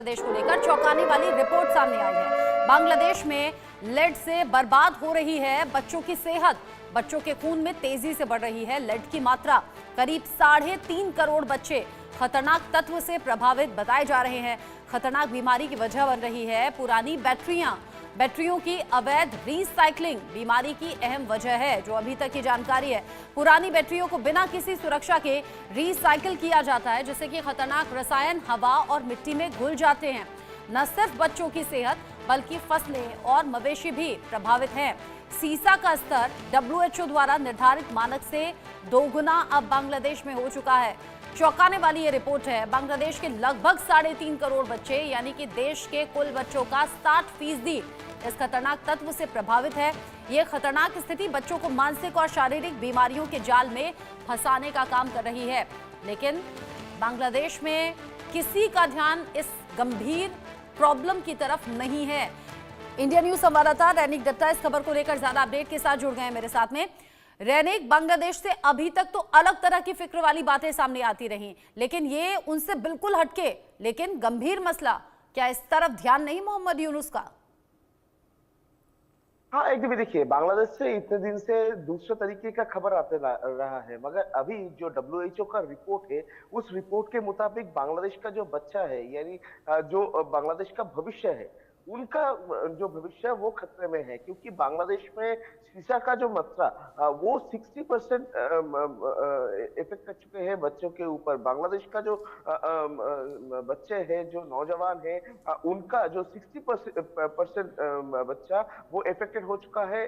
बांग्लादेश को लेकर चौंकाने वाली रिपोर्ट सामने आई है। बांग्लादेश में लेड से बर्बाद हो रही है बच्चों की सेहत। बच्चों के खून में तेजी से बढ़ रही है लेड की मात्रा। करीब 3.5 करोड़ बच्चे खतरनाक तत्व से प्रभावित बताए जा रहे हैं। खतरनाक बीमारी की वजह बन रही है पुरानी बैटरियों की अवैध रीसाइक्लिंग बीमारी की अहम वजह है, जो अभी तक की जानकारी है। पुरानी बैटरियों को बिना किसी सुरक्षा के रीसाइकिल किया जाता है, जिससे कि खतरनाक रसायन हवा और मिट्टी में घुल जाते हैं। न सिर्फ बच्चों की सेहत बल्कि फसलें और मवेशी भी प्रभावित हैं। सीसा का स्तर WHO द्वारा निर्धारित मानक से दोगुना अब बांग्लादेश में हो चुका है। चौंकाने वाली ये रिपोर्ट है। बांग्लादेश के लगभग 3.5 करोड़ बच्चे यानी कि देश के कुल बच्चों का 60% इस खतरनाक तत्व से प्रभावित है। ये खतरनाक स्थिति बच्चों को मानसिक और शारीरिक बीमारियों के जाल में फंसाने का काम कर रही है। लेकिन बांग्लादेश में किसी का ध्यान इस गंभीर प्रॉब्लम की तरफ नहीं है। इंडिया न्यूज संवाददाता रैनिक दत्ता इस खबर को लेकर ज्यादा अपडेट के साथ जुड़ गए हैं मेरे साथ में। रैनिक, बांग्लादेश से अभी तक तो अलग तरह की फिक्र वाली बातें सामने आती रही, लेकिन ये उनसे बिल्कुल हटके लेकिन गंभीर मसला, क्या इस तरफ ध्यान नहीं मोहम्मद यूनुस का? हाँ, एकदम देखिए, बांग्लादेश से इतने दिन से दूसरे तरीके का खबर आते रहा है, मगर अभी जो WHO का रिपोर्ट है, उस रिपोर्ट के मुताबिक बांग्लादेश का जो बच्चा है, यानी जो बांग्लादेश का भविष्य है, उनका जो भविष्य है वो खतरे में है, क्योंकि बांग्लादेश में शीशा का जो मात्रा वो 60% इफेक्ट कर चुके हैं बच्चों के ऊपर। बांग्लादेश का जो बच्चे हैं, जो नौजवान हैं, उनका जो 60% बच्चा वो इफेक्टेड हो चुका है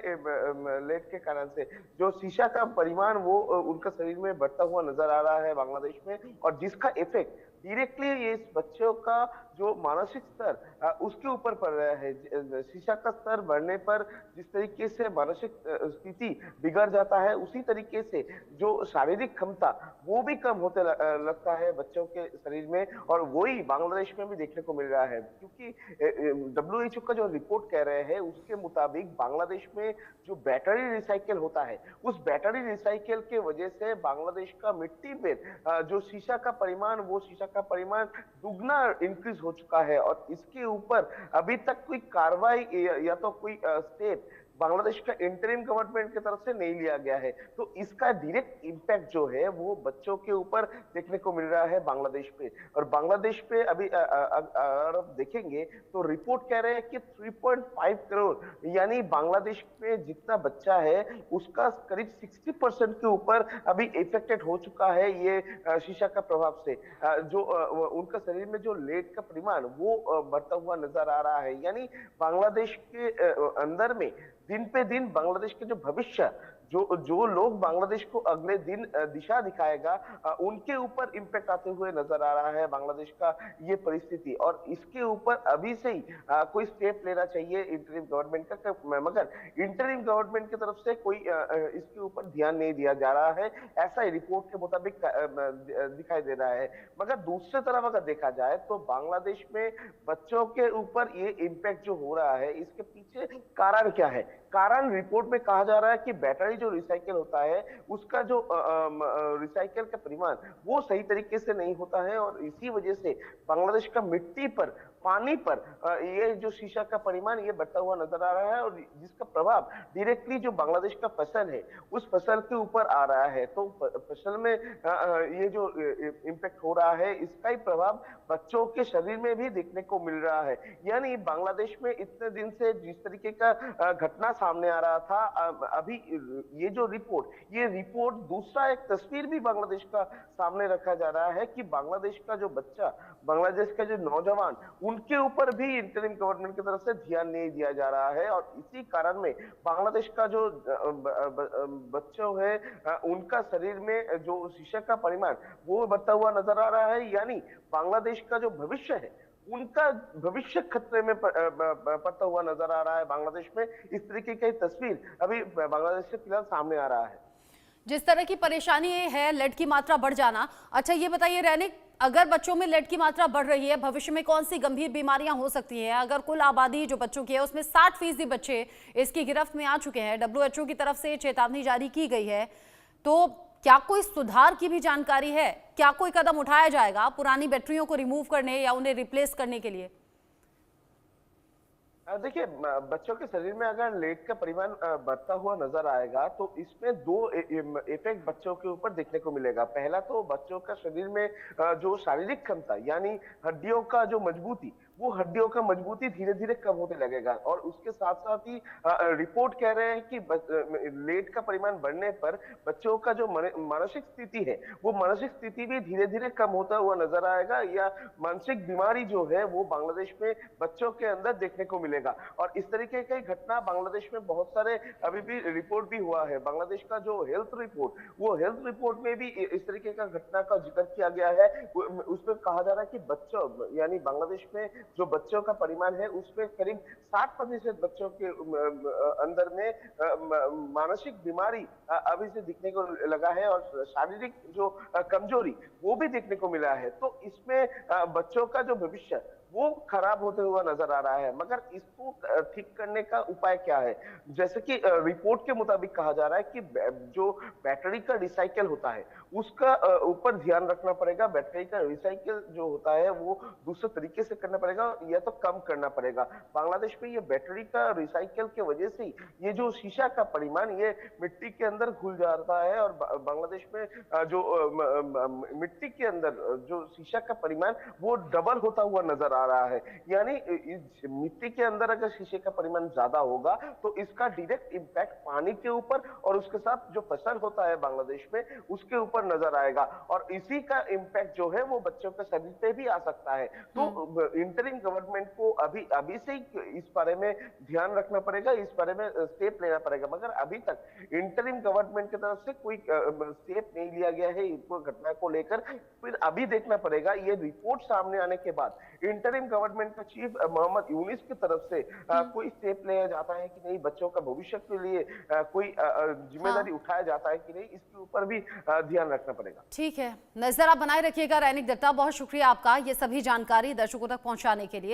लेड के कारण से। जो शीशा का परिमाण वो उनका शरीर में बढ़ता हुआ नजर आ रहा है बांग्लादेश में, और जिसका इफेक्ट डायरेक्टली इस बच्चों का जो मानसिक स्तर उसके ऊपर पड़ रहा है। शीशा का स्तर बढ़ने पर जिस तरीके से मानसिक स्थिति बिगड़ जाता है, उसी तरीके से जो शारीरिक क्षमता वो भी कम होते लगता है बच्चों के शरीर में, और वही बांग्लादेश में भी देखने को मिल रहा है। क्योंकि WHO का जो रिपोर्ट कह रहे हैं उसके मुताबिक बांग्लादेश में जो बैटरी रिसाइकिल होता है, उस बैटरी रिसाइकिल के वजह से बांग्लादेश का मिट्टी में जो शीशा का परिमाण दुगना इंक्रीज हो चुका है, और इसके ऊपर अभी तक कोई कार्रवाई या तो कोई स्टेप बांग्लादेश का इंटरिम गवर्नमेंट की तरफ से नहीं लिया गया है। तो इसका डायरेक्ट इंपैक्ट जो है वो बच्चों के ऊपर देखने को मिल रहा है बांग्लादेश पे। और बांग्लादेश पे अभी अगर आप देखेंगे तो रिपोर्ट कह रहे हैं कि 3.5 करोड़ यानी बांग्लादेश में जितना बच्चा है उसका करीब 60% के ऊपर अभी इफेक्टेड हो चुका है ये शीशा का प्रभाव से। जो उनका शरीर में जो लेड का परिमाण वो बढ़ता हुआ नजर आ रहा है। यानी बांग्लादेश के अंदर में दिन पे दिन बांग्लादेश के जो भविष्य, जो लोग बांग्लादेश को अगले दिन दिशा दिखाएगा, उनके ऊपर इम्पैक्ट आते हुए नजर आ रहा है बांग्लादेश का ये परिस्थिति। और इसके ऊपर अभी से ही कोई स्टेप लेना चाहिए इंटरिम गवर्नमेंट का, मगर इंटरिम गवर्नमेंट की तरफ से कोई इसके ऊपर ध्यान नहीं दिया जा रहा है, ऐसा ही रिपोर्ट के मुताबिक दिखाई दे रहा है। मगर दूसरी तरफ अगर देखा जाए तो बांग्लादेश में बच्चों के ऊपर ये इम्पैक्ट जो हो रहा है, इसके पीछे कारण क्या है? कारण रिपोर्ट में कहा जा रहा है कि बैटरी जो रिसाइकिल होता है उसका जो रिसाइकिल का परिमाण वो सही तरीके से नहीं होता है, और इसी वजह से बांग्लादेश का मिट्टी पर, पानी पर ये जो शीशा का परिमाण ये बढ़ता हुआ नजर आ रहा है, और जिसका प्रभाव डायरेक्टली जो बांग्लादेश का फसल है उस फसल के ऊपर आ रहा है। तो फसल में ये जो इम्पैक्ट हो रहा है, इसका ही प्रभाव बच्चों के शरीर में भी देखने को मिल रहा है। यानी बांग्लादेश में इतने दिन से जिस तरीके का घटना सामने आ रहा था, अभी ये जो रिपोर्ट दूसरा एक तस्वीर भी बांग्लादेश का सामने रखा जा रहा है कि बांग्लादेश का जो बच्चा, बांग्लादेश का जो नौजवान, उनके ऊपर भी इंटरिम गवर्नमेंट की तरफ से ध्यान नहीं दिया जा रहा है। और इसी कारण में बांग्लादेश का जो बच्चों है उनका शरीर में जो शीशा का परिमाण वो बढ़ता हुआ नजर आ रहा है। यानी बांग्लादेश का जो भविष्य है, उनका भविष्य खतरे में पड़ता हुआ नजर आ रहा है बांग्लादेश में। इस तरीके की तस्वीर अभी बांग्लादेश से फिलहाल सामने आ रहा है। जिस तरह की परेशानी है लेड की मात्रा बढ़ जाना, अच्छा ये बताइए रैनिक, अगर बच्चों में लेड की मात्रा बढ़ रही है, भविष्य में कौन सी गंभीर बीमारियां हो सकती हैं? अगर कुल आबादी जो बच्चों की है उसमें 60% बच्चे इसकी गिरफ्त में आ चुके हैं, WHO की तरफ से चेतावनी जारी की गई है, तो क्या कोई सुधार की भी जानकारी है? क्या कोई कदम उठाया जाएगा पुरानी बैटरियों को रिमूव करने या उन्हें रिप्लेस करने के लिए? देखिए, बच्चों के शरीर में अगर लेड का परिमाण बढ़ता हुआ नजर आएगा तो इसमें दो इफेक्ट बच्चों के ऊपर देखने को मिलेगा। पहला तो बच्चों का शरीर में जो शारीरिक क्षमता यानी हड्डियों का जो मजबूती, वो हड्डियों का मजबूती धीरे धीरे कम होने लगेगा। और उसके साथ साथ ही रिपोर्ट कह रहे हैं कि लेड का परिमाण बढ़ने पर बच्चों का जो मानसिक स्थिति है, वो मानसिक स्थिति भी धीरे धीरे कम होता हुआ नजर आएगा, या मानसिक बीमारी जो है वो बांग्लादेश में बच्चों के अंदर देखने को मिलेगा। और इस तरीके की घटना बांग्लादेश में बहुत सारे अभी भी रिपोर्ट भी हुआ है। बांग्लादेश का जो हेल्थ रिपोर्ट, वो हेल्थ रिपोर्ट में भी इस तरीके का घटना का जिक्र किया गया है। उसमें कहा जा रहा है कि बच्चों यानी बांग्लादेश में जो बच्चों का परिमाण है उसमें करीब 60% बच्चों के अंदर में मानसिक बीमारी अभी से दिखने को लगा है, और शारीरिक जो कमजोरी वो भी देखने को मिला है। तो इसमें बच्चों का जो भविष्य वो खराब होते हुआ नजर आ रहा है। मगर इसको ठीक करने का उपाय क्या है? जैसे कि रिपोर्ट के मुताबिक कहा जा रहा है कि जो बैटरी का रिसाइकल होता है उसका ऊपर ध्यान रखना पड़ेगा। बैटरी का रिसाइकल जो होता है वो दूसरे तरीके से करना पड़ेगा या तो कम करना पड़ेगा। बांग्लादेश में ये बैटरी का रिसाइकल के वजह से ये जो शीशा का परिमाण ये मिट्टी के अंदर घुल जाता है, और बांग्लादेश में जो मिट्टी के अंदर जो शीशा का परिमाण वो डबल होता हुआ नजर आ रहा है। यानी मिट्टी के अंदर अगर शीशे का परिमाण ज्यादा होगा तो इसका डायरेक्ट इंपैक्ट पानी के ऊपर और उसके साथ जो फसल होता है बांग्लादेश में उसके ऊपर नजर आएगा, और इसी का इंपैक्ट जो है वो बच्चों के शरीर पे भी आ सकता है। तो इंटरिम गवर्नमेंट को अभी से ही इस बारे में ध्यान रखना पड़ेगा, इस बारे में स्टेप लेना पड़ेगा। मगर अभी तक इंटरिम गवर्नमेंट की तरफ से कोई स्टेप नहीं लिया गया है इस घटना को लेकर। फिर अभी देखना पड़ेगा ये रिपोर्ट सामने आने के बाद इंटरिम गवर्नमेंट का चीफ मोहम्मद यूनिस की तरफ से कोई स्टेप लिया जाता है कि नहीं, बच्चों का भविष्य के लिए कोई जिम्मेदारी उठाया जाता है कि नहीं, इसके ऊपर भी ध्यान रखना पड़ेगा। ठीक है, नजर आप बनाए रखिएगा। रैनिक दत्ता, बहुत शुक्रिया आपका ये सभी जानकारी दर्शकों तक पहुंचाने के लिए।